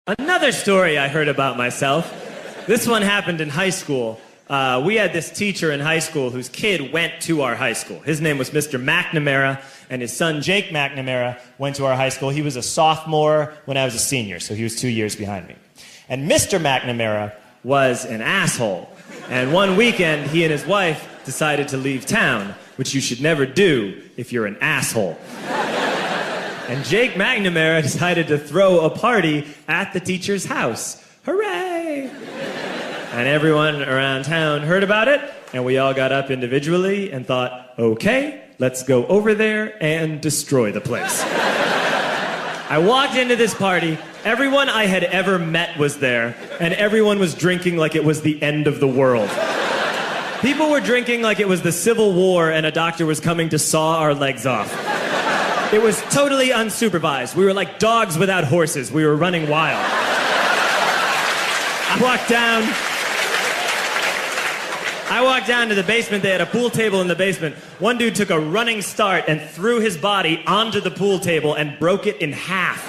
Another story I heard about myself. This one happened in high school. We had this teacher in high school whose kid went to our high school. His name was Mr. McNamara, and his son Jake McNamara went to our high school. He was a sophomore when I was a senior, so he was 2 years behind me. And Mr. McNamara was an asshole. And one weekend, he and his wife decided to leave town, which you should never do if you're an asshole. And Jake McNamara decided to throw a party at the teacher's house. Hooray! And everyone around town heard about it, and we all got up individually and thought, okay, let's go over there and destroy the place. I walked into this party, everyone I had ever met was there, and everyone was drinking like it was the end of the world. People were drinking like it was the Civil War and a doctor was coming to saw our legs off. It was totally unsupervised. We were like dogs without horses. We were running wild. I walked down to the basement. They had a pool table in the basement. One dude took a running start and threw his body onto the pool table and broke it in half.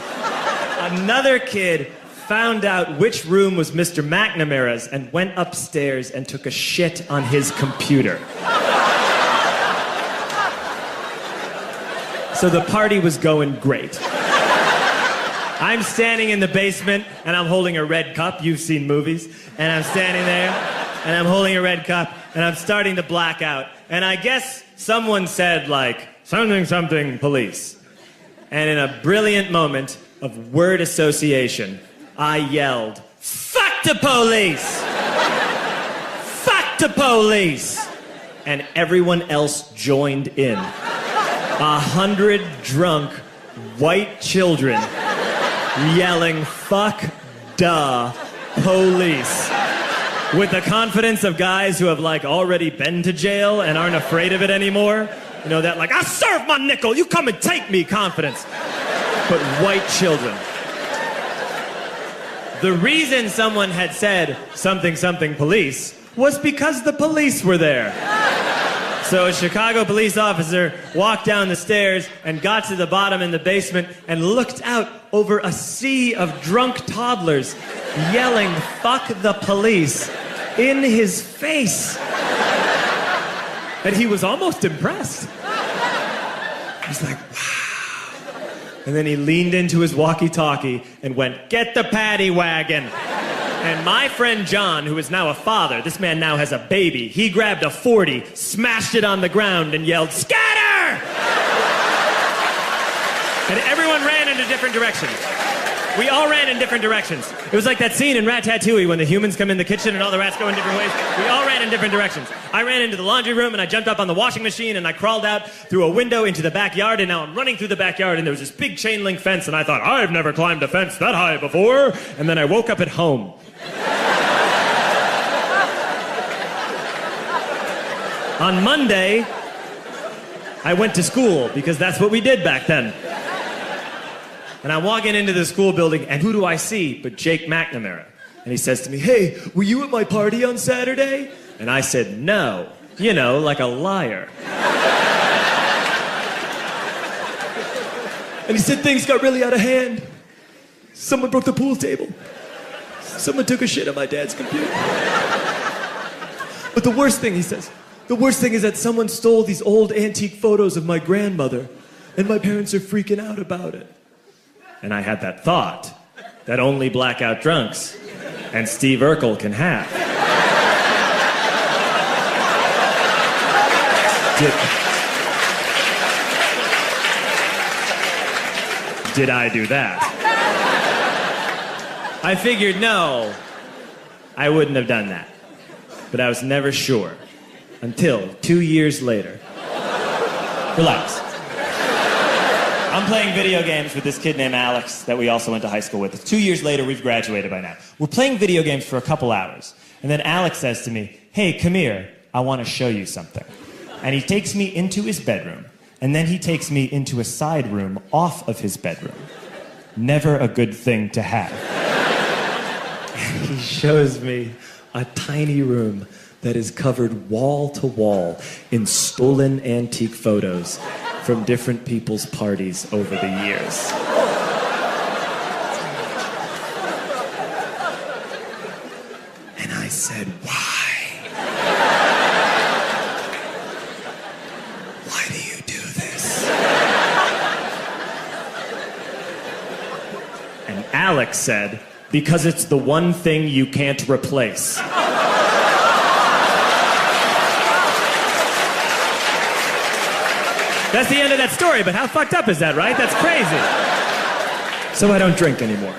Another kid found out which room was Mr. McNamara's and went upstairs and took a shit on his computer. So the party was going great. I'm standing in the basement and I'm holding a red cup. You've seen movies. And I'm standing there and I'm holding a red cup and I'm starting to black out. And I guess someone said like, something, something, police. And in a brilliant moment of word association, I yelled, fuck the police! Fuck the police! And everyone else joined in. 100 drunk white children yelling, fuck the police. With the confidence of guys who have like already been to jail and aren't afraid of it anymore. You know, that like, I serve my nickel, you come and take me confidence. But white children. The reason someone had said something, something police was because the police were there. So a Chicago police officer walked down the stairs and got to the bottom in the basement and looked out over a sea of drunk toddlers yelling, fuck the police, in his face. And he was almost impressed. He was like, wow. And then he leaned into his walkie-talkie and went, get the paddy wagon. And my friend John, who is now a father, this man now has a baby, he grabbed a 40, smashed it on the ground, and yelled, scatter! And everyone ran into different directions. We all ran in different directions. It was like that scene in Ratatouille when the humans come in the kitchen and all the rats go in different ways. We all ran in different directions. I ran into the laundry room and I jumped up on the washing machine and I crawled out through a window into the backyard, and now I'm running through the backyard and there was this big chain link fence and I thought, I've never climbed a fence that high before. And then I woke up at home. On Monday, I went to school because that's what we did back then. And I'm walking into the school building, and who do I see but Jake McNamara? And he says to me, hey, were you at my party on Saturday? And I said, no. You know, like a liar. And he said, things got really out of hand. Someone broke the pool table. Someone took a shit on my dad's computer. But the worst thing, he says, the worst thing is that someone stole these old antique photos of my grandmother, and my parents are freaking out about it. And I had that thought that only blackout drunks and Steve Urkel can have. Did I do that? I figured, no, I wouldn't have done that. But I was never sure. Until 2 years later. Relax. I'm playing video games with this kid named Alex that we also went to high school with. 2 years later, we've graduated by now. We're playing video games for a couple hours. And then Alex says to me, hey, come here, I want to show you something. And he takes me into his bedroom. And then he takes me into a side room off of his bedroom. Never a good thing to have. And he shows me a tiny room that is covered wall to wall in stolen antique photos from different people's parties over the years. said, why? Why do you do this? And Alex said, because it's the one thing you can't replace. That's the end of that story, but how fucked up is that, right? That's crazy. So I don't drink anymore.